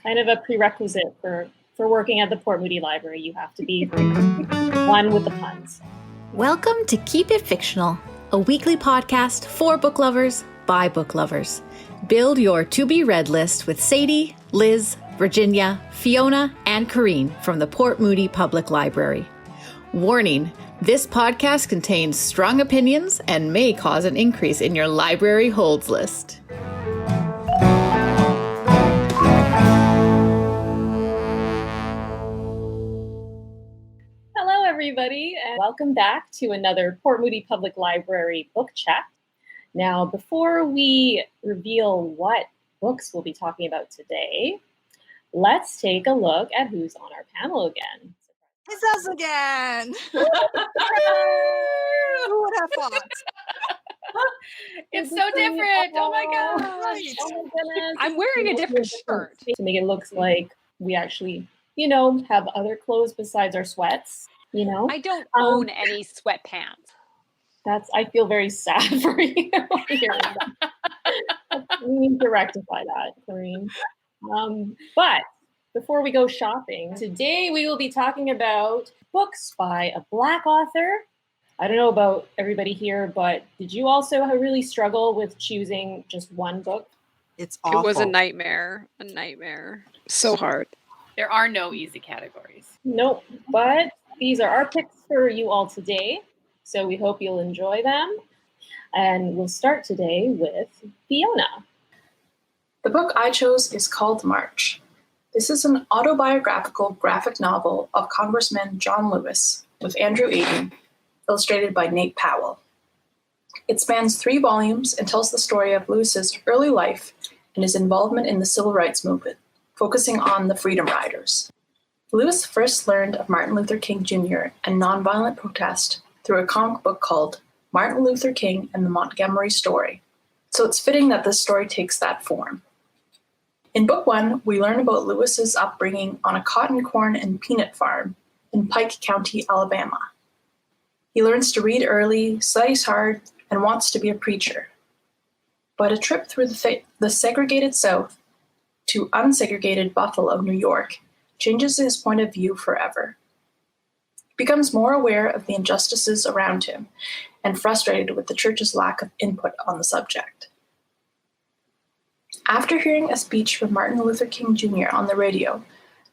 kind of a prerequisite for working at the Port Moody Library. You have to be one with the puns. Welcome to Keep It Fictional, a weekly podcast for book lovers by book lovers. Build your to-be-read list with Sadie, Liz, Virginia, Fiona, and Corene from the Port Moody Public Library. Warning, this podcast contains strong opinions and may cause an increase in your library holds list. Hello, everybody, and welcome back to another Port Moody Public Library book chat. Now, before we reveal what books we'll be talking about today, let's take a look at who's on our panel again. It's us again! Who would have thought? It's so different. Oh my gosh. Right. Oh my goodness. I'm wearing a different shirt. To make it look like we actually, have other clothes besides our sweats, I don't own any sweatpants. I feel very sad for you. We need to rectify that, Corene. But before we go shopping, today we will be talking about books by a Black author. I don't know about everybody here, but did you also really struggle with choosing just one book? It's awful. It was a nightmare. So hard. There are no easy categories. Nope, but these are our picks for you all today. So we hope you'll enjoy them. And we'll start today with Fiona. The book I chose is called March. This is an autobiographical graphic novel of Congressman John Lewis with Andrew Aydin, illustrated by Nate Powell. It spans 3 volumes and tells the story of Lewis's early life and his involvement in the civil rights movement, focusing on the Freedom Riders. Lewis first learned of Martin Luther King Jr. and nonviolent protest through a comic book called Martin Luther King and the Montgomery Story, so it's fitting that this story takes that form. In book 1, we learn about Lewis's upbringing on a cotton, corn, and peanut farm in Pike County, Alabama. He learns to read early, studies hard, and wants to be a preacher. But a trip through the segregated South to unsegregated Buffalo, New York, changes his point of view forever. He becomes more aware of the injustices around him and frustrated with the church's lack of input on the subject. After hearing a speech from Martin Luther King Jr. on the radio,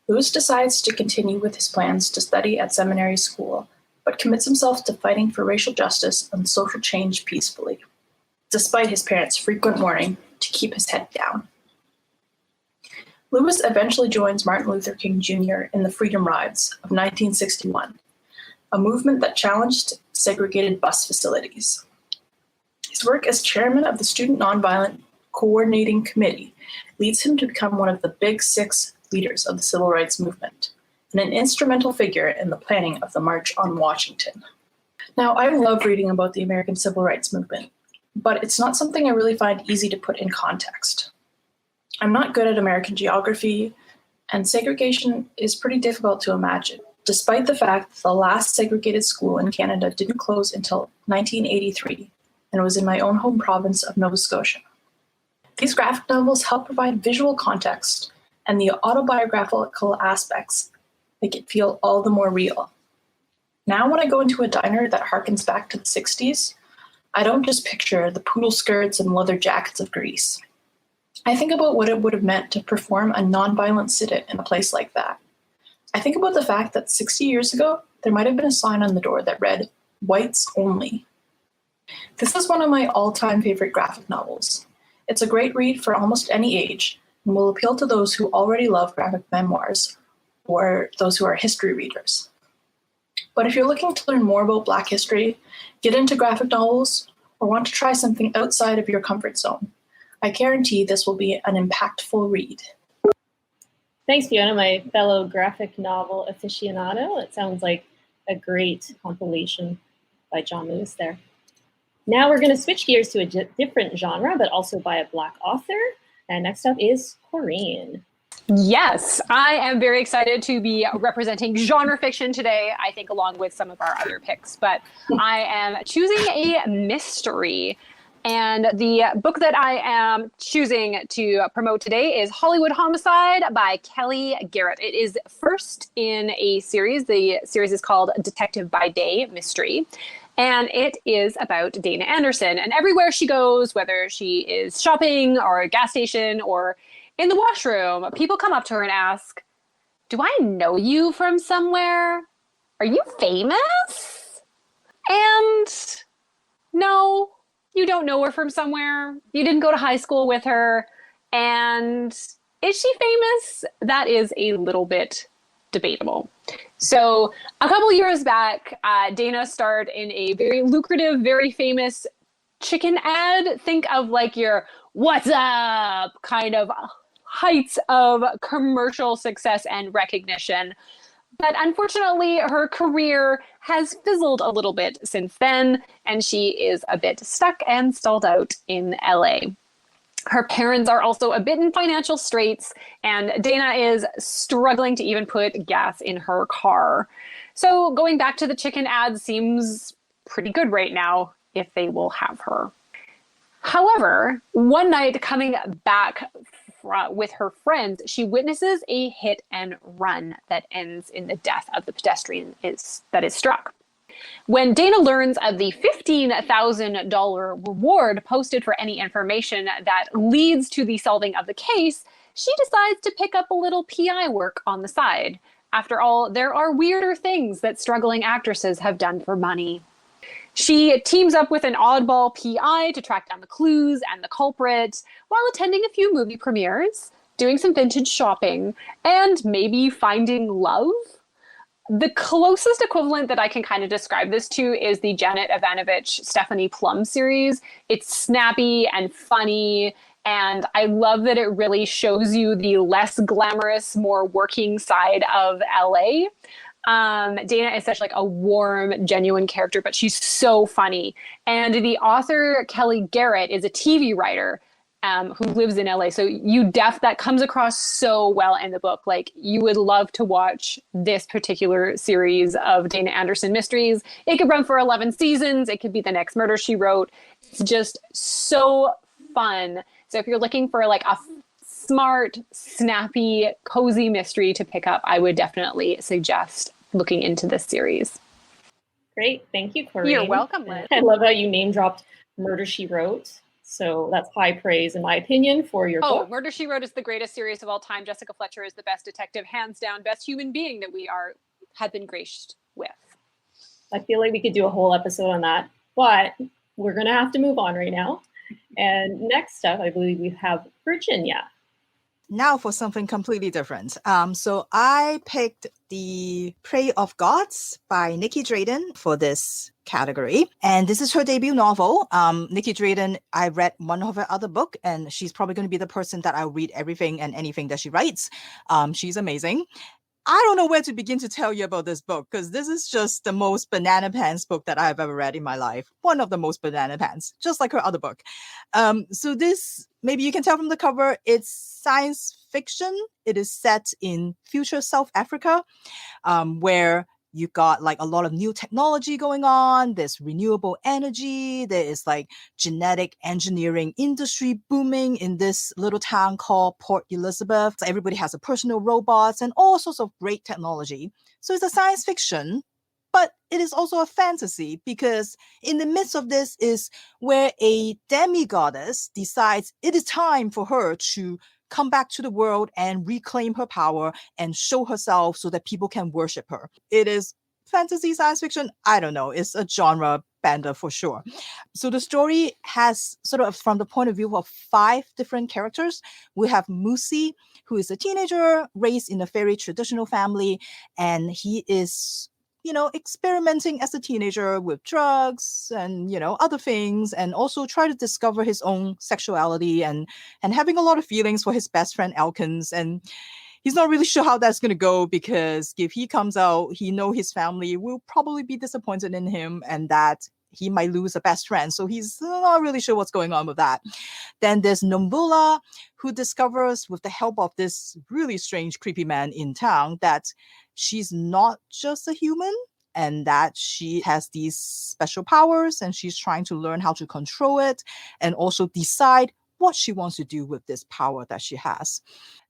Lewis decides to continue with his plans to study at seminary school, but commits himself to fighting for racial justice and social change peacefully, despite his parents' frequent warning to keep his head down. Lewis eventually joins Martin Luther King Jr. in the Freedom Rides of 1961, a movement that challenged segregated bus facilities. His work as chairman of the Student Nonviolent Coordinating Committee leads him to become one of the Big Six leaders of the civil rights movement, and an instrumental figure in the planning of the March on Washington. Now, I love reading about the American civil rights movement, but it's not something I really find easy to put in context. I'm not good at American geography, and segregation is pretty difficult to imagine, despite the fact that the last segregated school in Canada didn't close until 1983, and was in my own home province of Nova Scotia. These graphic novels help provide visual context, and the autobiographical aspects make it feel all the more real. Now when I go into a diner that harkens back to the 60s, I don't just picture the poodle skirts and leather jackets of Greece. I think about what it would have meant to perform a nonviolent sit-in in a place like that. I think about the fact that 60 years ago, there might have been a sign on the door that read, "Whites Only." This is one of my all-time favorite graphic novels. It's a great read for almost any age, and will appeal to those who already love graphic memoirs, or those who are history readers. But if you're looking to learn more about Black history, get into graphic novels, or want to try something outside of your comfort zone, I guarantee this will be an impactful read. Thanks, Fiona, my fellow graphic novel aficionado. It sounds like a great compilation by John Lewis there. Now we're going to switch gears to a different genre, but also by a Black author. And next up is Corene. Yes, I am very excited to be representing genre fiction today, I think along with some of our other picks. But I am choosing a mystery. And the book that I am choosing to promote today is Hollywood Homicide by Kellye Garrett. It is first in a series. The series is called Detective by Day Mystery. And it is about Dana Anderson. And everywhere she goes, whether she is shopping or a gas station or in the washroom, people come up to her and ask, "Do I know you from somewhere? Are you famous?" And no, you don't know her from somewhere. You didn't go to high school with her. And is she famous? That is a little bit debatable. So a couple years back, Dana starred in a very lucrative, very famous chicken ad. Think of like your "what's up" kind of heights of commercial success and recognition. But unfortunately, her career has fizzled a little bit since then, and she is a bit stuck and stalled out in LA. Her parents are also a bit in financial straits, and Dana is struggling to even put gas in her car. So going back to the chicken ad seems pretty good right now if they will have her. However, one night coming back with her friends, she witnesses a hit and run that ends in the death of the pedestrian that is struck. When Dana learns of the $15,000 reward posted for any information that leads to the solving of the case, she decides to pick up a little PI work on the side. After all, there are weirder things that struggling actresses have done for money. She teams up with an oddball PI to track down the clues and the culprit while attending a few movie premieres, doing some vintage shopping, and maybe finding love. The closest equivalent that I can kind of describe this to is the Janet Ivanovich Stephanie Plum series. It's snappy and funny, and I love that it really shows you the less glamorous, more working side of LA. Dana is such like a warm, genuine character, but she's so funny. And the author, Kellye Garrett, is a TV writer who lives in LA. So that comes across so well in the book. Like, you would love to watch this particular series of Dana Anderson mysteries. It could run for 11 seasons. It could be the next Murder, She Wrote. It's just so fun. So if you're looking for like a smart, snappy, cozy mystery to pick up, I would definitely suggest looking into this series. Great. Thank you, Corene. You're welcome, Liz. I love how you name dropped Murder, She Wrote. So that's high praise, in my opinion, for your book. Murder, She Wrote is the greatest series of all time. Jessica Fletcher is the best detective, hands down, best human being that we have been graced with. I feel like we could do a whole episode on that, but we're going to have to move on right now. And next up, I believe we have Virginia. Now for something completely different. So I picked The Prey of Gods by Nicky Drayden for this category. And this is her debut novel. Nicky Drayden, I read one of her other book, and she's probably going to be the person that I'll read everything and anything that she writes. She's amazing. I don't know where to begin to tell you about this book, because this is just the most banana pants book that I've ever read in my life. One of the most banana pants, just like her other book. So this, maybe you can tell from the cover, it's science fiction. It is set in future South Africa, where you got like a lot of new technology going on. There's renewable energy. There is like genetic engineering industry booming in this little town called Port Elizabeth. So everybody has a personal robots and all sorts of great technology. So it's a science fiction, but it is also a fantasy, because in the midst of this is where a demigoddess decides it is time for her to come back to the world and reclaim her power and show herself so that people can worship her. It is fantasy, science fiction. I don't know. It's a genre bender for sure. So the story has sort of from the point of view of 5 different characters. We have Musi, who is a teenager raised in a very traditional family, and he is experimenting as a teenager with drugs and, other things, and also try to discover his own sexuality and having a lot of feelings for his best friend Elkins. And he's not really sure how that's going to go, because if he comes out, he know his family will probably be disappointed in him and that he might lose a best friend. So he's not really sure what's going on with that. Then there's Nomvula, who discovers with the help of this really strange, creepy man in town that she's not just a human. and that she has these special powers and she's trying to learn how to control it and also decide what she wants to do with this power that she has.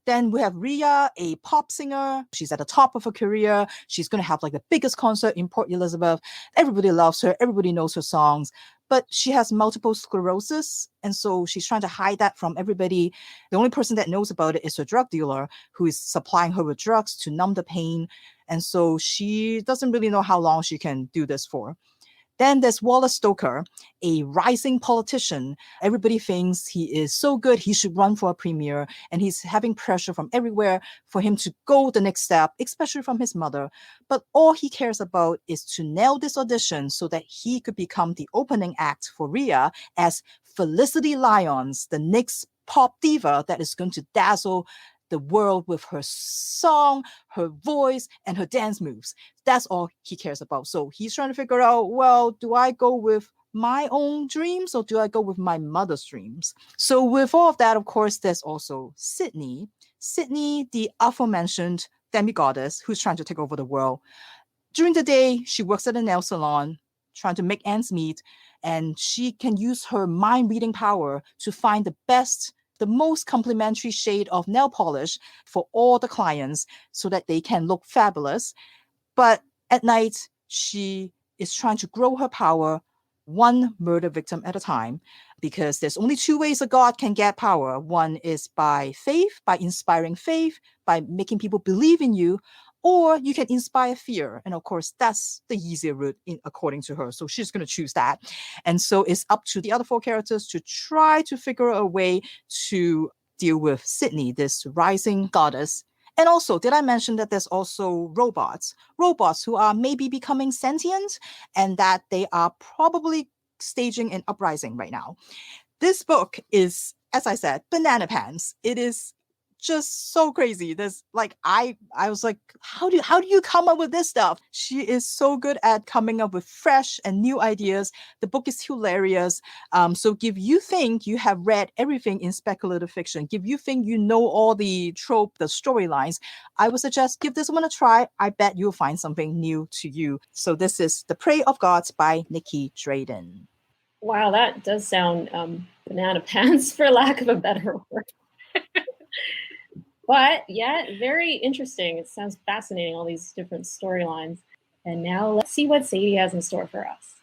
Then we have Rhea, a pop singer. She's at the top of her career. She's going to have like the biggest concert in Port Elizabeth. Everybody loves her. Everybody knows her songs. But she has multiple sclerosis. And so she's trying to hide that from everybody. The only person that knows about it is her drug dealer, who is supplying her with drugs to numb the pain. And so she doesn't really know how long she can do this for. Then there's Wallace Stoker, a rising politician. Everybody thinks he is so good, he should run for a premier, and he's having pressure from everywhere for him to go the next step, especially from his mother. But all he cares about is to nail this audition so that he could become the opening act for Rhea as Felicity Lyons, the next pop diva that is going to dazzle the world with her song, her voice, and her dance moves. That's all he cares about. So he's trying to figure out, well, do I go with my own dreams or do I go with my mother's dreams? So with all of that, of course, there's also Sydney. Sydney, the aforementioned demigoddess who's trying to take over the world. During the day, she works at a nail salon, trying to make ends meet, and she can use her mind-reading power to find the most complimentary shade of nail polish for all the clients so that they can look fabulous. But at night, she is trying to grow her power one murder victim at a time, because there's only two ways a god can get power. One is by faith, by inspiring faith, by making people believe in you, or you can inspire fear. And of course, that's the easier route according to her. So she's going to choose that. And so it's up to the other four characters to try to figure a way to deal with Sydney, this rising goddess. And also, did I mention that there's also robots who are maybe becoming sentient and that they are probably staging an uprising right now. This book is, as I said, banana pants. It is just so crazy. There's like, I was like, how do you come up with this stuff? She is so good at coming up with fresh and new ideas. The book is hilarious. So if you think you have read everything in speculative fiction, if you think you know all the trope, the storylines, I would suggest give this one a try. I bet you'll find something new to you. So this is The Prey of Gods by Nicky Drayden. Wow, that does sound banana pants, for lack of a better word. But yeah, very interesting. It sounds fascinating, all these different storylines. And now let's see what Sadie has in store for us.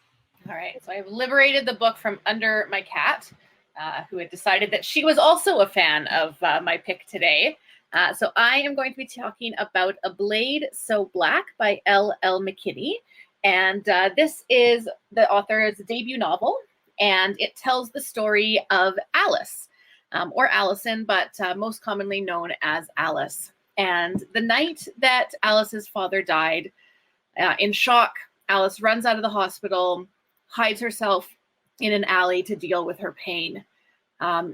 All right, so I've liberated the book from under my cat, who had decided that she was also a fan of my pick today. So I am going to be talking about A Blade So Black by L.L. McKinney. And this is the author's debut novel, and it tells the story of Alice. Or Allison, but most commonly known as Alice. And the night that Alice's father died, in shock, Alice runs out of the hospital, hides herself in an alley to deal with her pain.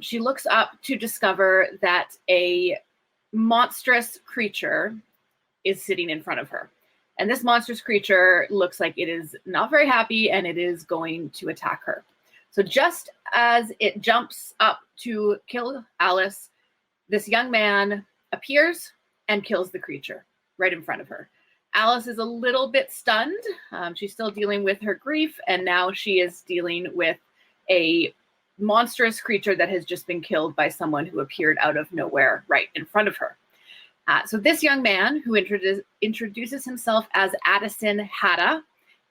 She looks up to discover that a monstrous creature is sitting in front of her. And this monstrous creature looks like it is not very happy and it is going to attack her. So just as it jumps up to kill Alice, this young man appears and kills the creature right in front of her. Alice is a little bit stunned. She's still dealing with her grief, and now she is dealing with a monstrous creature that has just been killed by someone who appeared out of nowhere right in front of her. So this young man, who introduces himself as Addison Hatta,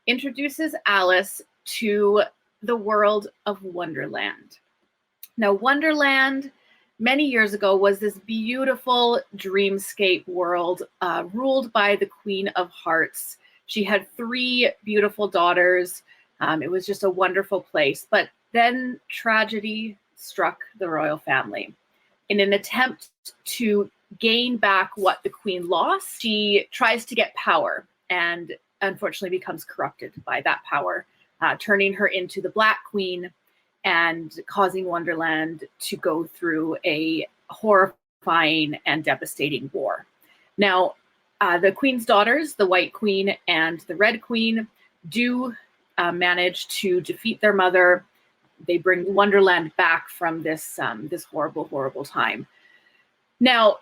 introduces Alice to the world of Wonderland. Now, Wonderland, many years ago, was this beautiful dreamscape world ruled by the Queen of Hearts. She had 3 beautiful daughters. It was just a wonderful place. But then tragedy struck the royal family. In an attempt to gain back what the queen lost, she tries to get power and unfortunately becomes corrupted by that power, turning her into the Black Queen and causing Wonderland to go through a horrifying and devastating war. Now, the queen's daughters, the White Queen and the Red Queen, do manage to defeat their mother. They bring Wonderland back from this horrible, horrible time. Now,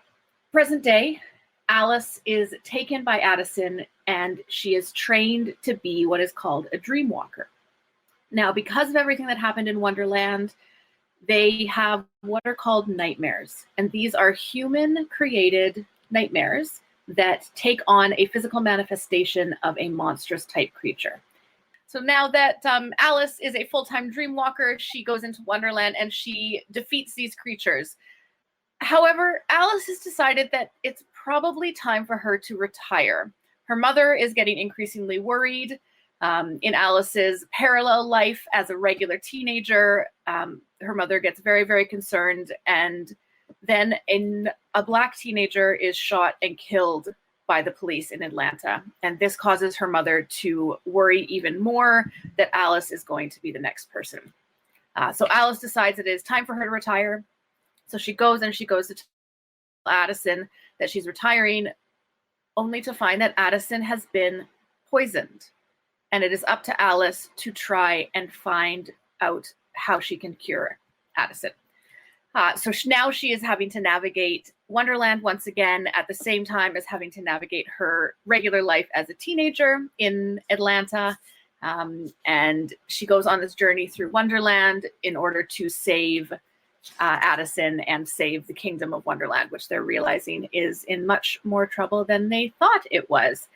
present day, Alice is taken by Addison and she is trained to be what is called a dream walker. Now, because of everything that happened in Wonderland, they have what are called nightmares. And these are human-created nightmares that take on a physical manifestation of a monstrous type creature. So now that Alice is a full-time dream walker, she goes into Wonderland and she defeats these creatures. However, Alice has decided that it's probably time for her to retire. Her mother is getting increasingly worried. In Alice's parallel life as a regular teenager, her mother gets very, very concerned, and then a Black teenager is shot and killed by the police in Atlanta. And this causes her mother to worry even more that Alice is going to be the next person. So Alice decides it is time for her to retire. So she goes to tell Addison that she's retiring, only to find that Addison has been poisoned. And it is up to Alice to try and find out how she can cure Addison. So now she is having to navigate Wonderland once again, at the same time as having to navigate her regular life as a teenager in Atlanta. And she goes on this journey through Wonderland in order to save Addison and save the kingdom of Wonderland, which they're realizing is in much more trouble than they thought it was.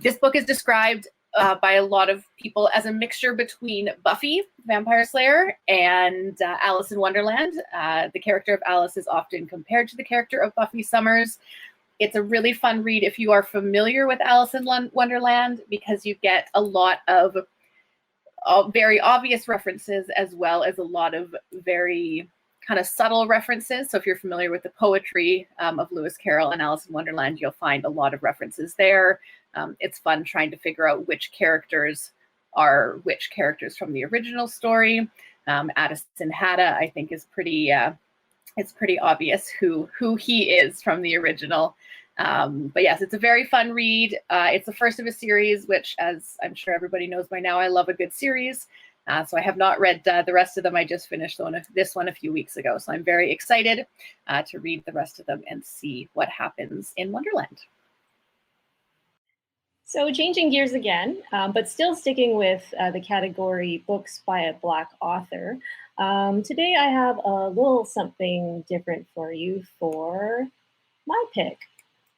This book is described by a lot of people as a mixture between Buffy, Vampire Slayer, and Alice in Wonderland. The character of Alice is often compared to the character of Buffy Summers. It's a really fun read if you are familiar with Alice in Wonderland, because you get a lot of very obvious references, as well as a lot of very kind of subtle references. So if you're familiar with the poetry of Lewis Carroll and Alice in Wonderland, you'll find a lot of references there. It's fun trying to figure out which characters are which characters from the original story. Addison Hatta, I think, is pretty. It's pretty obvious who he is from the original. But yes, it's a very fun read. It's the first of a series, which, as I'm sure everybody knows by now, I love a good series. So I have not read the rest of them. I just finished this one a few weeks ago. So I'm very excited to read the rest of them and see what happens in Wonderland. So changing gears again, but still sticking with the category books by a Black author. Today I have a little something different for you for my pick.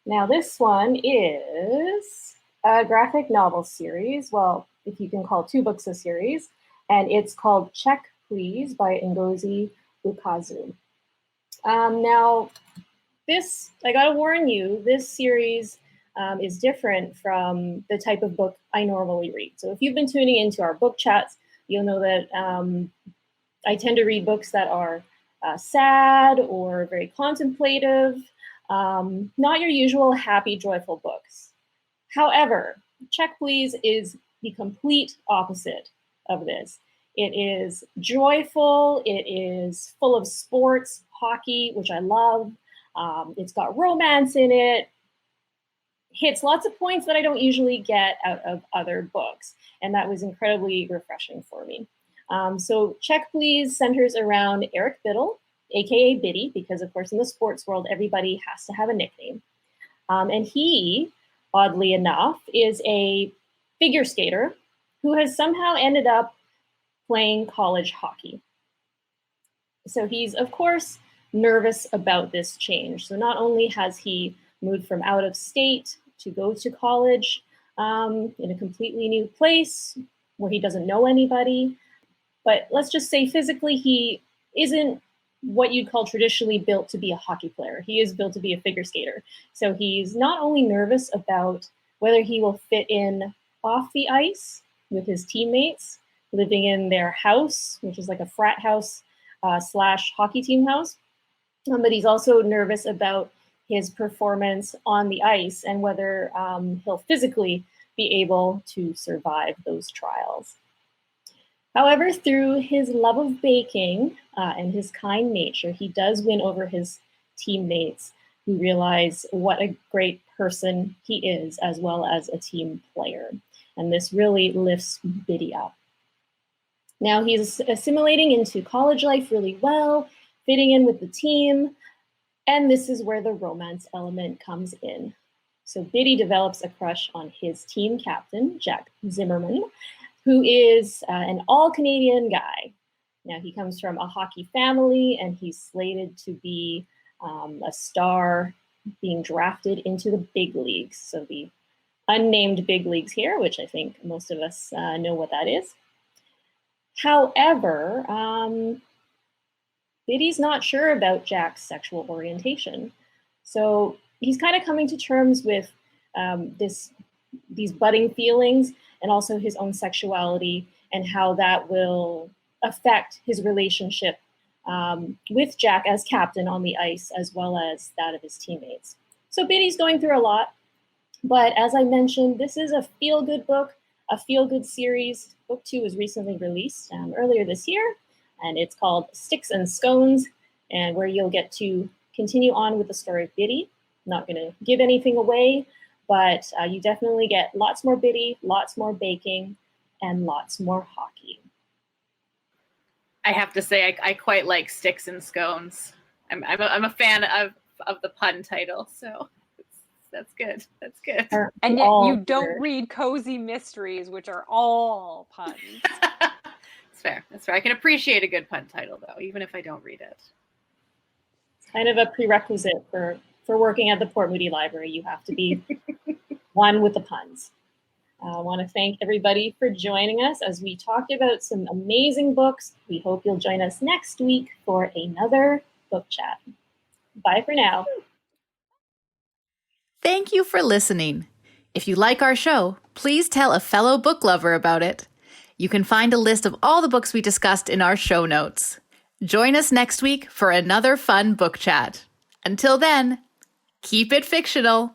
Now this one is a graphic novel series. Well, if you can call 2 books a series. And it's called Check Please by Ngozi Ukazu. Now, this, I gotta warn you, this series is different from the type of book I normally read. So if you've been tuning into our book chats, you'll know that I tend to read books that are sad or very contemplative, not your usual happy, joyful books. However, Check Please is the complete opposite of this. It is joyful, it is full of sports, hockey, which I love. It's got romance in it, hits lots of points that I don't usually get out of other books. And that was incredibly refreshing for me. So Check Please centers around Eric Biddle, AKA Biddy, because of course in the sports world, everybody has to have a nickname. And he, oddly enough, is a figure skater who has somehow ended up playing college hockey. So he's, of course, nervous about this change. So not only has he moved from out of state to go to college in a completely new place where he doesn't know anybody, but let's just say physically he isn't what you'd call traditionally built to be a hockey player. He is built to be a figure skater. So he's not only nervous about whether he will fit in off the ice with his teammates, living in their house, which is like a frat house / hockey team house. But he's also nervous about his performance on the ice and whether he'll physically be able to survive those trials. However, through his love of baking and his kind nature, he does win over his teammates who realize what a great person he is, as well as a team player. And this really lifts Biddy up. Now he's assimilating into college life really well, fitting in with the team, and this is where the romance element comes in. So Biddy develops a crush on his team captain, Jack Zimmerman, who is an all-Canadian guy. Now, he comes from a hockey family, and he's slated to be a star being drafted into the big leagues. So the unnamed big leagues here, which I think most of us know what that is. However, Biddy's not sure about Jack's sexual orientation. So he's kind of coming to terms with these budding feelings and also his own sexuality and how that will affect his relationship with Jack as captain on the ice, as well as that of his teammates. So Biddy's going through a lot. But as I mentioned, this is a feel-good book, a feel-good series. Book 2 was recently released earlier this year, and it's called Sticks and Scones, and where you'll get to continue on with the story of Biddy. I'm not going to give anything away, but you definitely get lots more Biddy, lots more baking, and lots more hockey. I have to say, I quite like Sticks and Scones. I'm a fan of the pun title, so that's good. That's good. And yet you don't read Cozy Mysteries, which are all puns. It's fair. That's fair. I can appreciate a good pun title, though, even if I don't read it. It's kind of a prerequisite for working at the Port Moody Library. You have to be one with the puns. I want to thank everybody for joining us as we talked about some amazing books. We hope you'll join us next week for another book chat. Bye for now. Thank you for listening. If you like our show, please tell a fellow book lover about it. You can find a list of all the books we discussed in our show notes. Join us next week for another fun book chat. Until then, keep it fictional.